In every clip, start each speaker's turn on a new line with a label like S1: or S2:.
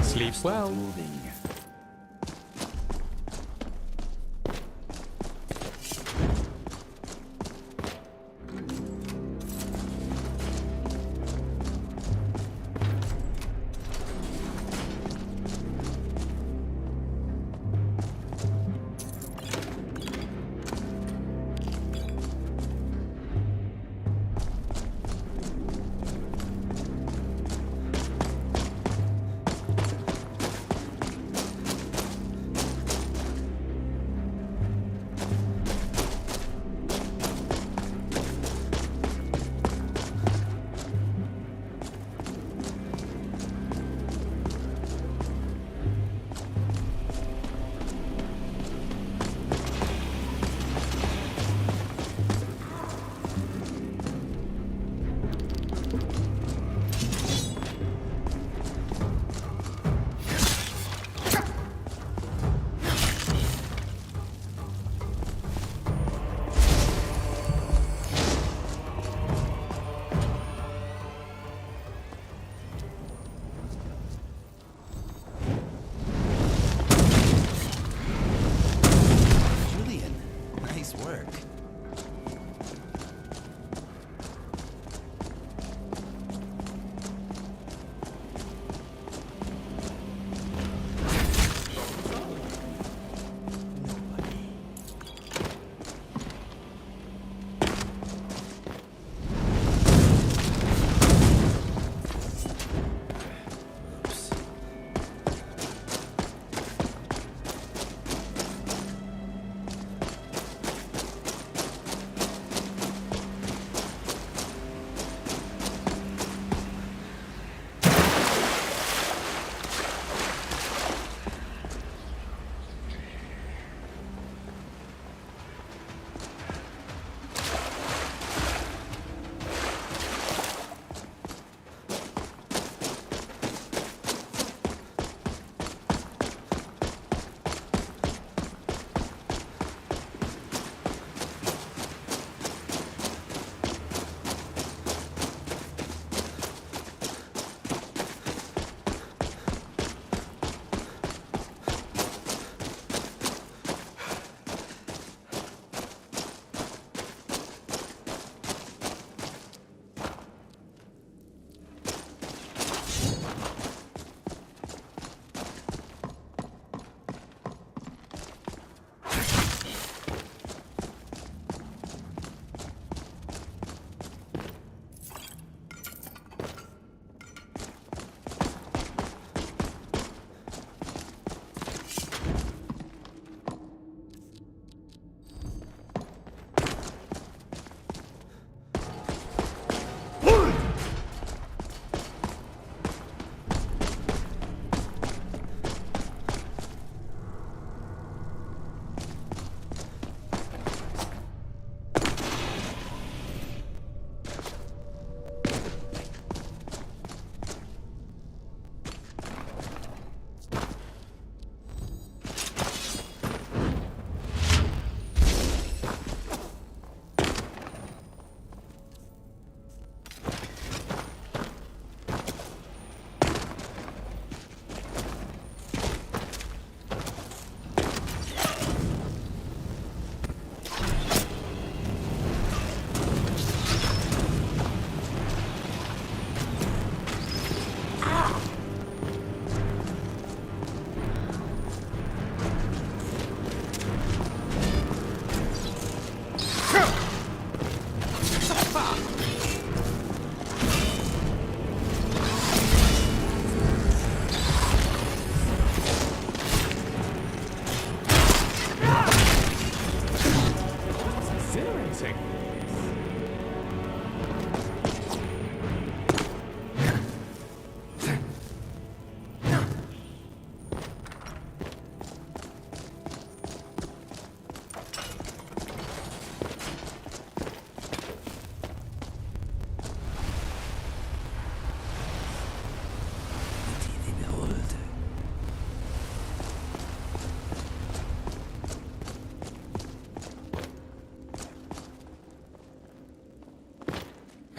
S1: Sleep well.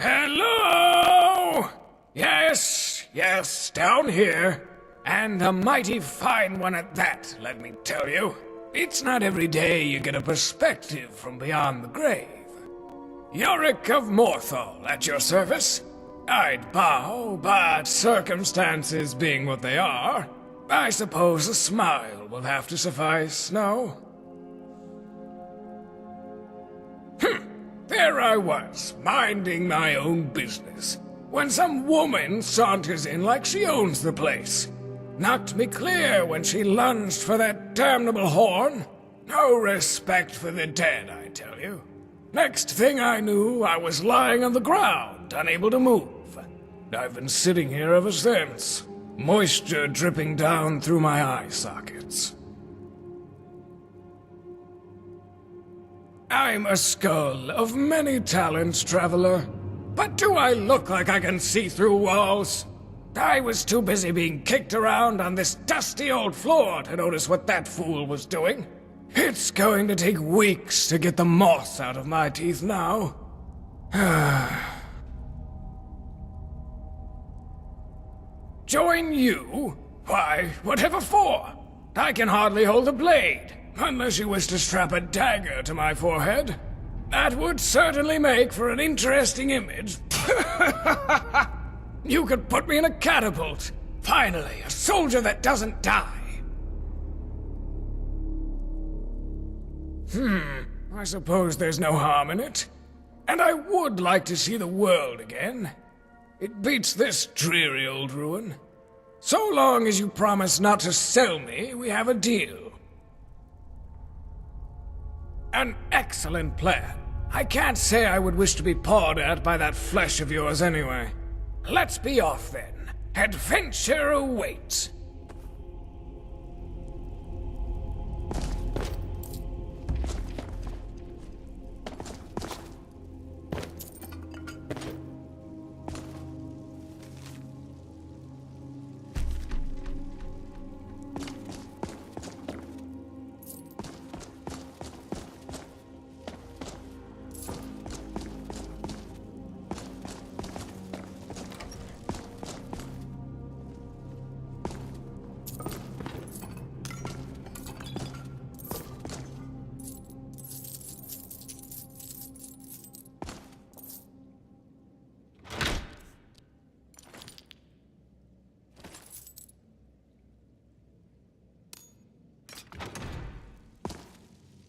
S2: Hello? Yes, yes, down here. And a mighty fine one at that, let me tell you. It's not every day you get a perspective from beyond the grave. Yorick of Morthal at your service. I'd bow, but circumstances being what they are, I suppose a smile will have to suffice, no? There I was, minding my own business, when some woman saunters in like she owns the place. Knocked me clear when she lunged for that damnable horn. No respect for the dead, I tell you. Next thing I knew, I was lying on the ground, unable to move. I've been sitting here ever since, moisture dripping down through my eye sockets. I'm a skull of many talents, traveler. But do I look like I can see through walls? I was too busy being kicked around on this dusty old floor to notice what that fool was doing. It's going to take weeks to get the moss out of my teeth now. Join you? Why, whatever for? I can hardly hold a blade, unless you wish to strap a dagger to my forehead. That would certainly make for an interesting image. You could put me in a catapult. Finally, a soldier that doesn't die. I suppose there's no harm in it. And I would like to see the world again. It beats this dreary old ruin. So long as you promise not to sell me, we have a deal. An excellent plan. I can't say I would wish to be pawed at by that flesh of yours anyway. Let's be off then. Adventure awaits.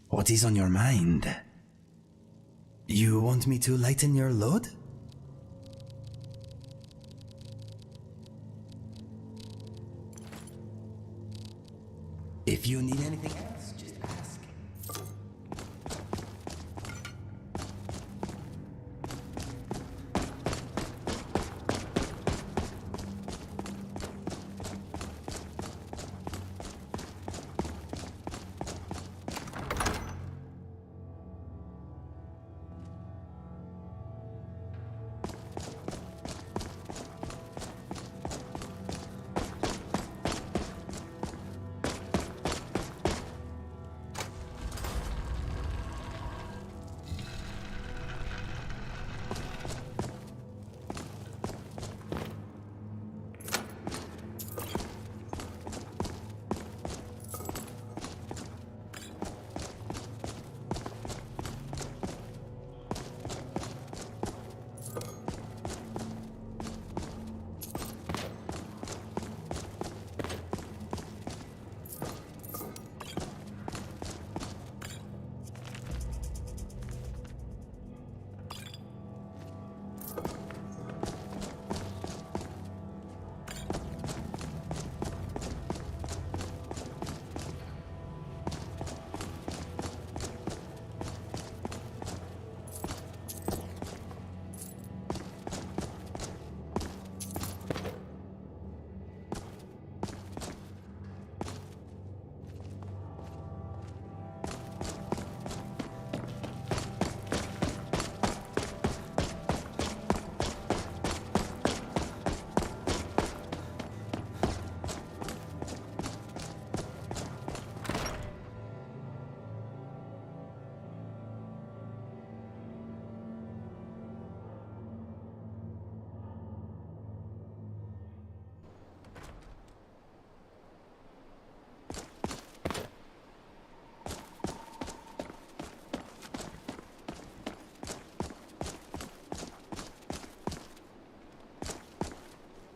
S3: What is on your mind? You want me to lighten your load? If you need anything else, just ask.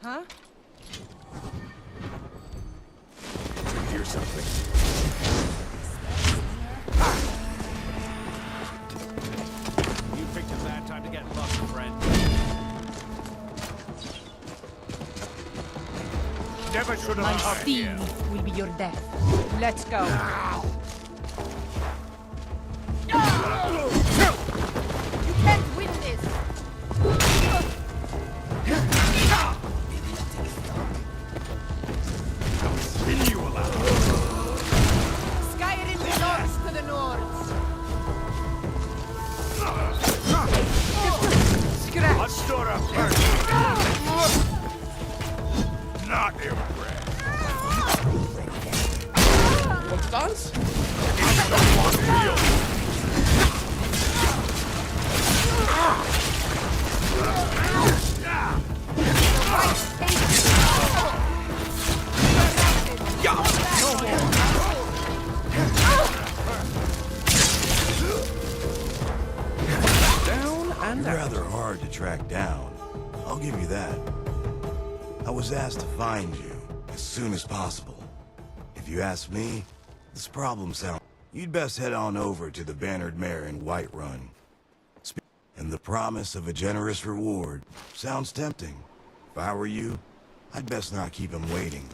S4: Huh?
S2: Hear something.
S5: You picked a bad time to get lost, friend. Never should
S4: My
S5: have come
S4: steam
S5: here.
S4: will be your death. Let's go. You can't win this.
S5: Spin you alive.
S4: Skyrim belongs to the Nords. Scratch.
S5: Let's store up first. Not impressed.
S1: Want to dance? Down and
S6: You're
S1: out.
S6: rather hard to track down. I'll give you that. I was asked to find you as soon as possible. If you ask me, this problem sounds... You'd best head on over to the Bannered Mare in Whiterun. And the promise of a generous reward sounds tempting. If I were you, I'd best not keep him waiting.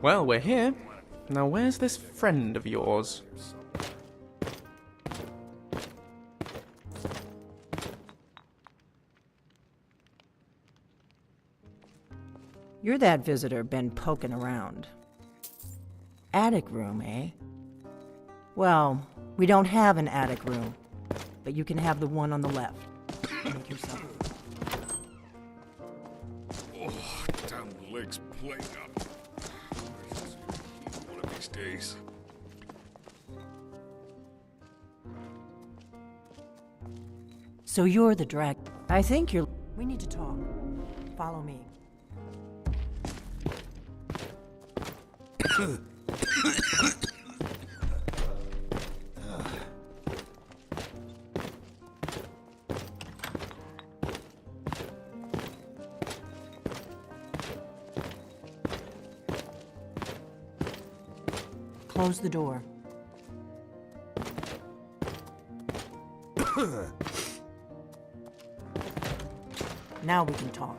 S1: Well, we're here. Now, where's this friend of yours?
S7: You're that visitor been poking around. Attic room, eh? Well, We don't have an attic room, but you can have the one on the left. Make yourself.
S2: Oh, damn legs playing up. One of these days.
S7: So you're the drag. I think you're. We need to talk. Follow me. Close the door. Now we can talk.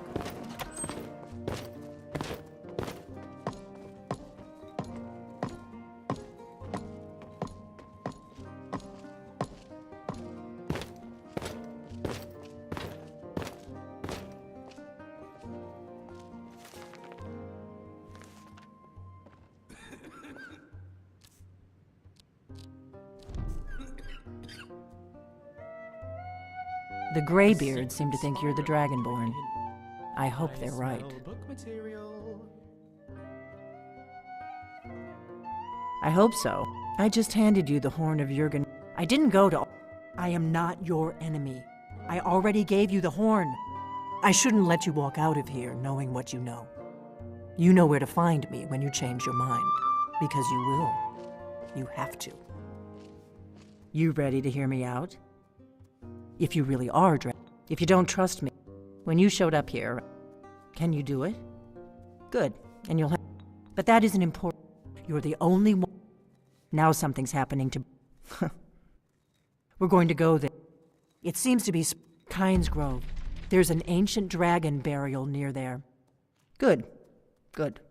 S7: The Greybeards seem to think you're the Dragonborn. I hope they're right.
S1: Book material.
S7: I hope so. I just handed you the Horn of Jurgen. I didn't go to... I am not your enemy. I already gave you the horn. I shouldn't let you walk out of here knowing what you know. You know where to find me when you change your mind. Because you will. You have to. You ready to hear me out? If you really are if you don't trust me, when you showed up here, can you do it? Good, and you'll have... But that isn't important. You're the only one. Now something's happening to... We're going to go there. It seems to be Kynes Grove. There's an ancient dragon burial near there. Good, good.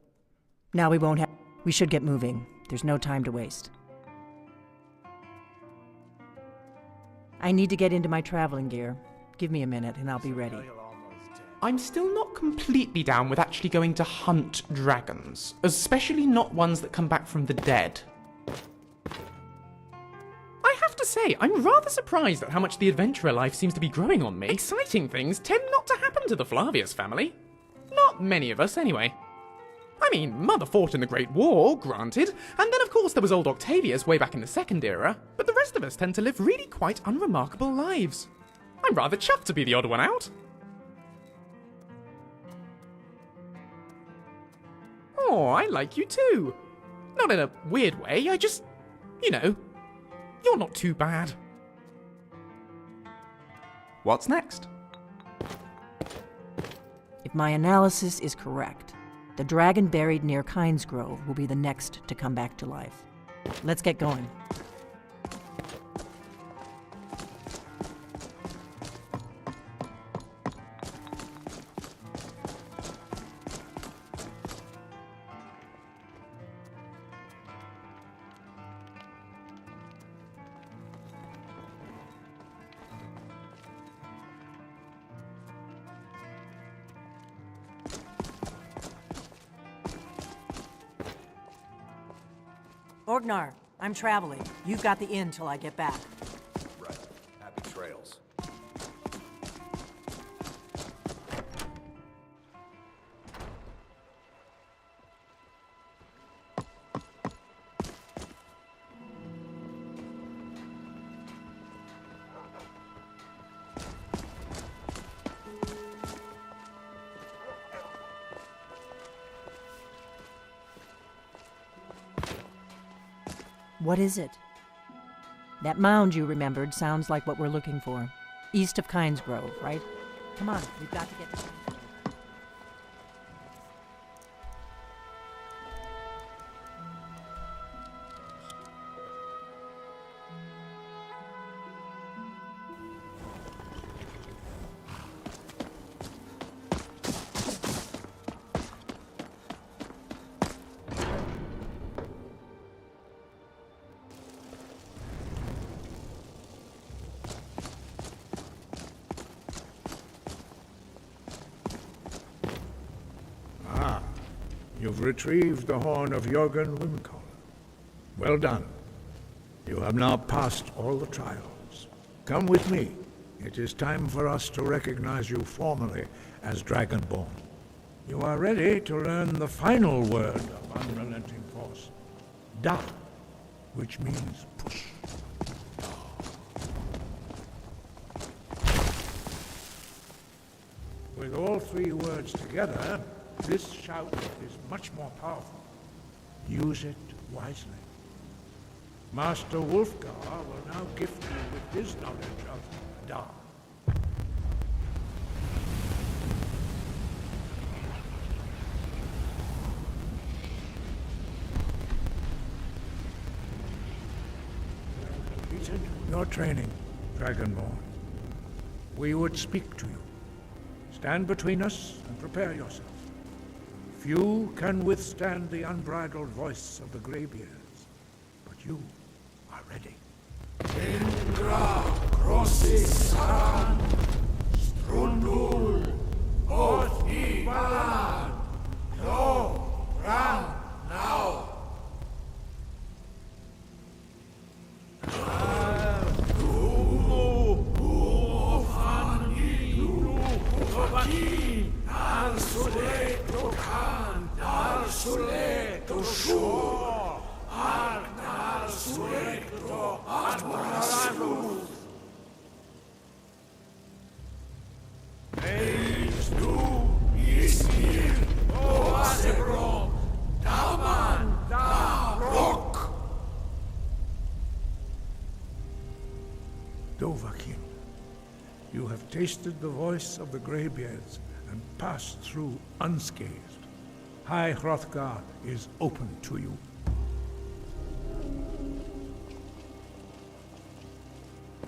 S7: Now we won't have... We should get moving. There's no time to waste. I need to get into my traveling gear. Give me a minute and I'll be ready.
S1: I'm still not completely down with actually going to hunt dragons, especially not ones that come back from the dead. I have to say, I'm rather surprised at how much the adventurer life seems to be growing on me. Exciting things tend not to happen to the Flavius family. Not many of us, anyway. I mean, Mother fought in the Great War, granted, and then of course there was old Octavius way back in the Second Era, but the rest of us tend to live really quite unremarkable lives. I'm rather chuffed to be the odd one out. Oh, I like you too. Not in a weird way, I just... you know, you're not too bad. What's next?
S7: If my analysis is correct, the dragon buried near Kynes Grove will be the next to come back to life. Let's get going. Orgnar, I'm traveling. You've got the inn till I get back.
S5: Right. Happy trails.
S7: What is it? That mound you remembered sounds like what we're looking for. East of Kynes Grove, right? Come on, we've got to get to Kynes Grove.
S8: You've retrieved the horn of Jürgen Wimkoller. Well done. You have now passed all the trials. Come with me. It is time for us to recognize you formally as Dragonborn. You are ready to learn the final word of unrelenting force. Da, which means push. With all three words together, this shout is much more powerful. Use it wisely. Master Wolfgar will now gift you with his knowledge of Da. Completed your training, Dragonborn. We would speak to you. Stand between us and prepare yourself. Few can withstand the unbridled voice of the Greybeards, but you are ready. Indra Crossis-Saran Strundul Othi Balan Lo Ran Now. Dovahkiin, you have tasted the voice of the Greybeards and passed through unscathed. High Hrothgar is open to you.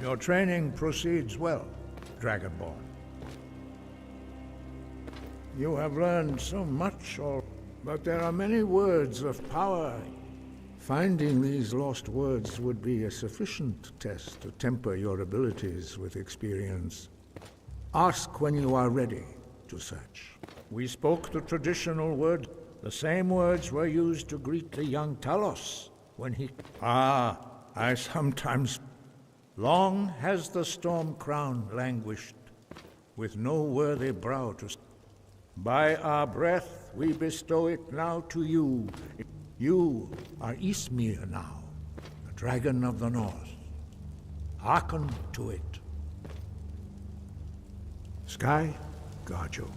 S8: Your training proceeds well, Dragonborn. You have learned so much, but there are many words of power. Finding these lost words would be a sufficient test to temper your abilities with experience. Ask when you are ready to search. We spoke the traditional words. The same words were used to greet the young Talos when he... I sometimes... Long has the storm crown languished, with no worthy brow to... By our breath we bestow it now to you. You are Ysmir now, the Dragon of the North. Hearken to it. Sky, guard you.